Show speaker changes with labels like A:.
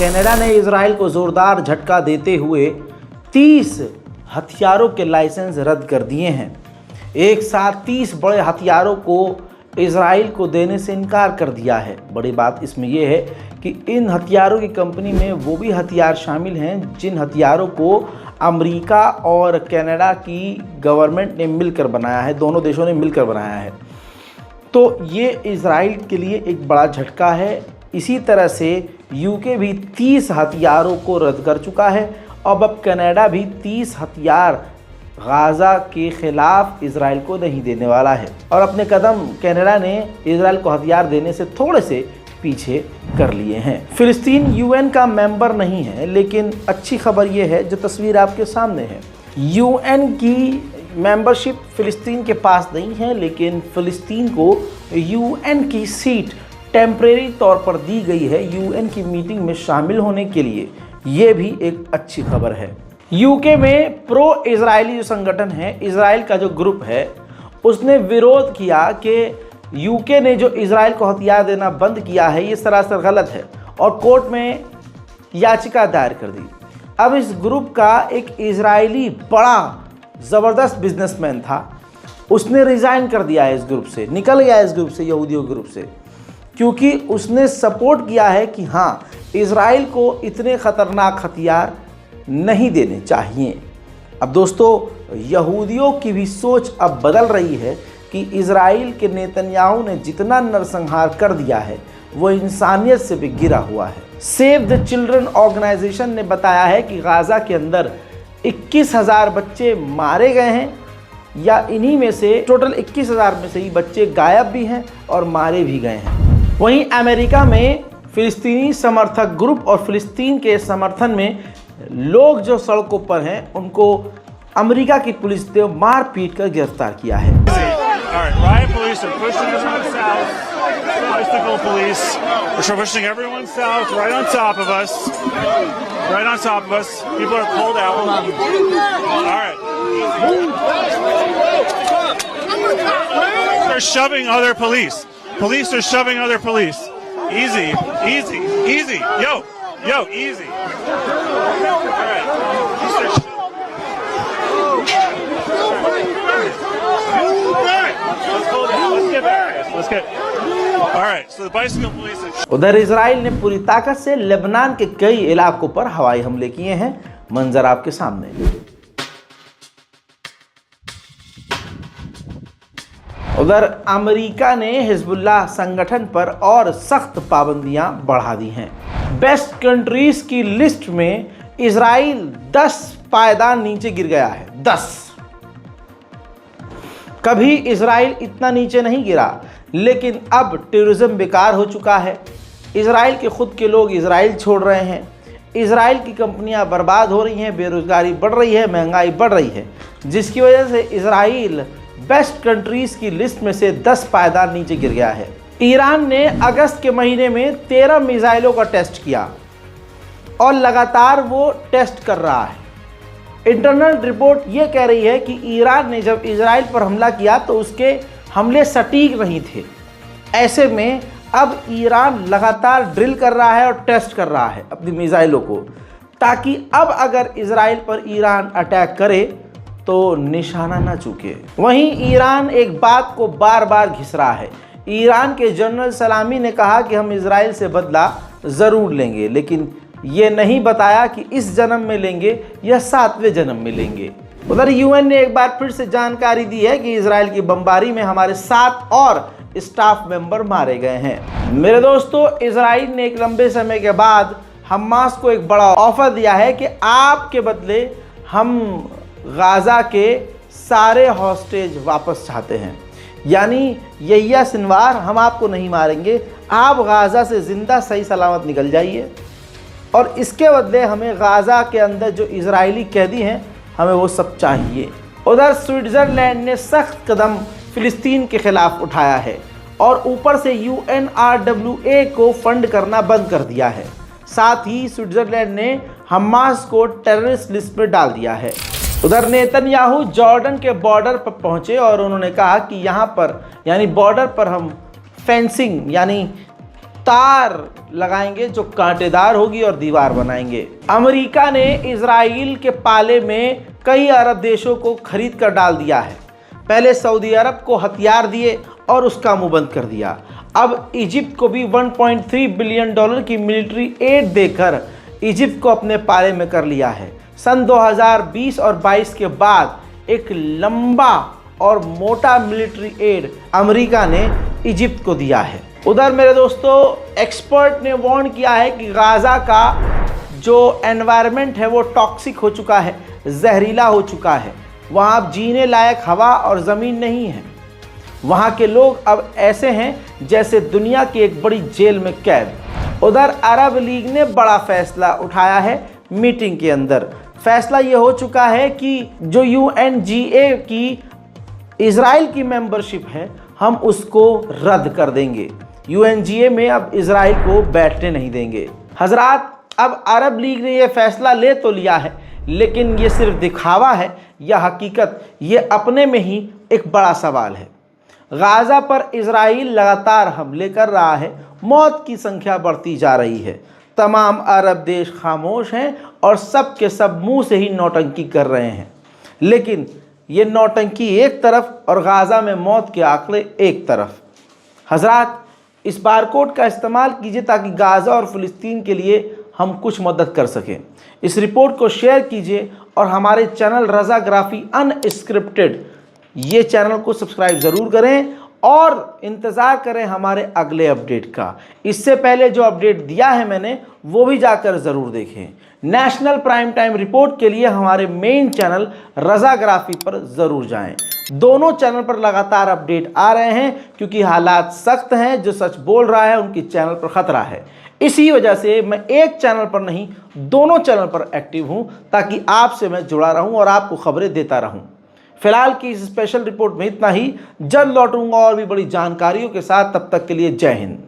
A: Canada ने Israel को जोरदार झटका देते हुए 30 हथियारों के लाइसेंस रद्द कर दिए हैं। एक साथ 30 बड़े हथियारों को इजराइल को देने से इनकार कर दिया है। बड़ी बात इसमें यह है कि इन हथियारों की कंपनी में वो भी हथियार शामिल हैं जिन हथियारों को अमेरिका और कनाडा की गवर्नमेंट ने मिलकर बनाया है, दोनों देशों ने मिलकर बनाया है। तो ये इजराइल के लिए एक बड़ा झटका है। इसी तरह से यूके भी 30 हथियारों को रद्द कर चुका है। अब कनाडा भी 30 हथियार गाज़ा के ख़िलाफ़ इजराइल को नहीं देने वाला है और अपने कदम कनाडा ने इजराइल को हथियार देने से थोड़े से पीछे कर लिए हैं। फ़िलिस्तीन यूएन का मेंबर नहीं है, लेकिन अच्छी खबर यह है जो तस्वीर आपके सामने है। यूएन की मेंबरशिप फ़िलिस्तीन के पास नहीं है, लेकिन फ़िलिस्तीन को यूएन की सीट टेम्परेरी तौर पर दी गई है यूएन की मीटिंग में शामिल होने के लिए। ये भी एक अच्छी खबर है। यूके में प्रो इजरायली जो संगठन है, इजराइल का जो ग्रुप है, उसने विरोध किया कि यूके ने जो इजराइल को हथियार देना बंद किया है ये सरासर गलत है और कोर्ट में याचिका दायर कर दी। अब इस ग्रुप का एक इजरायली बड़ा ज़बरदस्त बिजनेसमैन था, उसने रिज़ाइन कर दिया है इस ग्रुप से, निकल गया इस ग्रुप से, यहूदियों ग्रुप से, क्योंकि उसने सपोर्ट किया है कि हाँ, इजराइल को इतने ख़तरनाक हथियार नहीं देने चाहिए। अब दोस्तों, यहूदियों की भी सोच अब बदल रही है कि इजराइल के नेतन्याहू ने जितना नरसंहार कर दिया है वो इंसानियत से भी गिरा हुआ है। सेव द चिल्ड्रन ऑर्गेनाइजेशन ने बताया है कि गाज़ा के अंदर 21,000 बच्चे मारे गए हैं, या इन्हीं में से टोटल 21,000 में से ही बच्चे गायब भी हैं और मारे भी गए हैं। वहीं अमेरिका में फ़िलिस्तीनी समर्थक ग्रुप और फ़िलिस्तीन के समर्थन में लोग जो सड़कों पर हैं उनको अमेरिका की पुलिस ने मार पीट कर गिरफ्तार किया है।
B: Riot police are pushing everyone south. Bicycle police are pushing everyone south, right on top of us. Right on top of us. People are pulled out. All right. They're shoving other police. Police are shoving other police. Easy, easy, easy. Yo, easy. All right. Let's get. All right. So the bicycle police.
A: उधर Israel ने पूरी ताकत से Lebanon के कई इलाकों पर हवाई हमले किए हैं। मंजर आपके सामने। उधर अमेरिका ने हिजबुल्लाह संगठन पर और सख्त पाबंदियां बढ़ा दी हैं। बेस्ट कंट्रीज की लिस्ट में इजराइल 10 पायदान नीचे गिर गया है। 10। कभी इजराइल इतना नीचे नहीं गिरा, लेकिन अब टेररिज्म बेकार हो चुका है। इजराइल के खुद के लोग इजराइल छोड़ रहे हैं। इजराइल की कंपनियां बर्बाद हो रही हैं, बेरोजगारी बढ़ रही है, महंगाई बढ़ रही है, जिसकी वजह से इजराइल बेस्ट कंट्रीज की लिस्ट में से 10 पायदान नीचे गिर गया है। ईरान ने अगस्त के महीने में 13 मिसाइलों का टेस्ट किया और लगातार वो टेस्ट कर रहा है। इंटरनल रिपोर्ट ये कह रही है कि ईरान ने जब इजराइल पर हमला किया तो उसके हमले सटीक नहीं थे। ऐसे में अब ईरान लगातार ड्रिल कर रहा है और टेस्ट कर रहा है अपनी मिसाइलों को, ताकि अब अगर इजराइल पर ईरान अटैक करे तो निशाना ना चूके। वहीं ईरान एक बात को बार बार घिस रहा है। ईरान के जनरल सलामी ने कहा कि हम इजराइल से बदला ज़रूर लेंगे, लेकिन ये नहीं बताया कि इस जन्म में लेंगे या 7वें जन्म में लेंगे। उधर यूएन ने एक बार फिर से जानकारी दी है कि इजराइल की बमबारी में हमारे 7 और स्टाफ मेंबर मारे गए हैं। मेरे दोस्तों, इजराइल ने एक लंबे समय के बाद हमास को एक बड़ा ऑफर दिया है कि आपके बदले हम गाज़ा के सारे हॉस्टेज वापस चाहते हैं। यानी यहिया सिनवार, हम आपको नहीं मारेंगे, आप गाज़ा से ज़िंदा सही सलामत निकल जाइए, और इसके बदले हमें गाज़ा के अंदर जो इजरायली कैदी हैं हमें वो सब चाहिए। उधर स्विट्ज़रलैंड ने सख्त कदम फ़िलिस्तीन के ख़िलाफ़ उठाया है और ऊपर से UNRWA को फंड करना बंद कर दिया है। साथ ही स्विट्ज़रलैंड ने हमास को टेररिस्ट लिस्ट में डाल दिया है। उधर नेतन्याहू जॉर्डन के बॉर्डर पर पहुंचे और उन्होंने कहा कि यहाँ पर यानी बॉर्डर पर हम फेंसिंग यानी तार लगाएंगे जो कांटेदार होगी और दीवार बनाएंगे। अमेरिका ने इजराइल के पाले में कई अरब देशों को खरीद कर डाल दिया है। पहले सऊदी अरब को हथियार दिए और उसका मुंह बंद कर दिया। अब इजिप्ट को भी 1.3 बिलियन डॉलर की मिलिट्री एड देकर इजिप्ट को अपने पाले में कर लिया है। सन 2020 और 22 के बाद एक लंबा और मोटा मिलिट्री एड अमेरिका ने इजिप्ट को दिया है। उधर मेरे दोस्तों, एक्सपर्ट ने वार्न किया है कि गाज़ा का जो एनवायरनमेंट है वो टॉक्सिक हो चुका है, जहरीला हो चुका है। वहाँ अब जीने लायक हवा और ज़मीन नहीं है। वहाँ के लोग अब ऐसे हैं जैसे दुनिया की एक बड़ी जेल में कैद। उधर अरब लीग ने बड़ा फैसला उठाया है मीटिंग के अंदर। फैसला ये हो चुका है कि जो UNGA की इज़राइल की मेंबरशिप है, हम उसको रद्द कर देंगे। UNGA में अब इज़राइल को बैठने नहीं देंगे। हजरात, अब अरब लीग ने यह फैसला ले तो लिया है, लेकिन ये सिर्फ दिखावा है या हकीकत, ये अपने में ही एक बड़ा सवाल है। गाज़ा पर इज़राइल लगातार हमले कर रहा है, मौत की संख्या बढ़ती जा रही है। तमाम अरब देश खामोश हैं और सब के सब मुंह से ही नौटंकी कर रहे हैं। लेकिन ये नौटंकी एक तरफ और गाज़ा में मौत के आंकड़े एक तरफ। हजरात, इस बारकोड का इस्तेमाल कीजिए ताकि गाज़ा और फ़िलिस्तीन के लिए हम कुछ मदद कर सकें। इस रिपोर्ट को शेयर कीजिए और हमारे चैनल रज़ाग्राफ़ी अनस्क्रिप्टेड ये चैनल को सब्सक्राइब ज़रूर करें और इंतज़ार करें हमारे अगले अपडेट का। इससे पहले जो अपडेट दिया है मैंने, वो भी जाकर ज़रूर देखें। नेशनल प्राइम टाइम रिपोर्ट के लिए हमारे मेन चैनल रज़ाग्राफ़ी पर ज़रूर जाएं। दोनों चैनल पर लगातार अपडेट आ रहे हैं क्योंकि हालात सख्त हैं। जो सच बोल रहा है उनकी चैनल पर ख़तरा है। इसी वजह से मैं एक चैनल पर नहीं, दोनों चैनल पर एक्टिव हूं ताकि आपसे मैं जुड़ा रहूं और आपको खबरें देता रहूं। फिलहाल की इस स्पेशल रिपोर्ट में इतना ही। जल्द लौटूंगा और भी बड़ी जानकारियों के साथ। तब तक के लिए जय हिंद।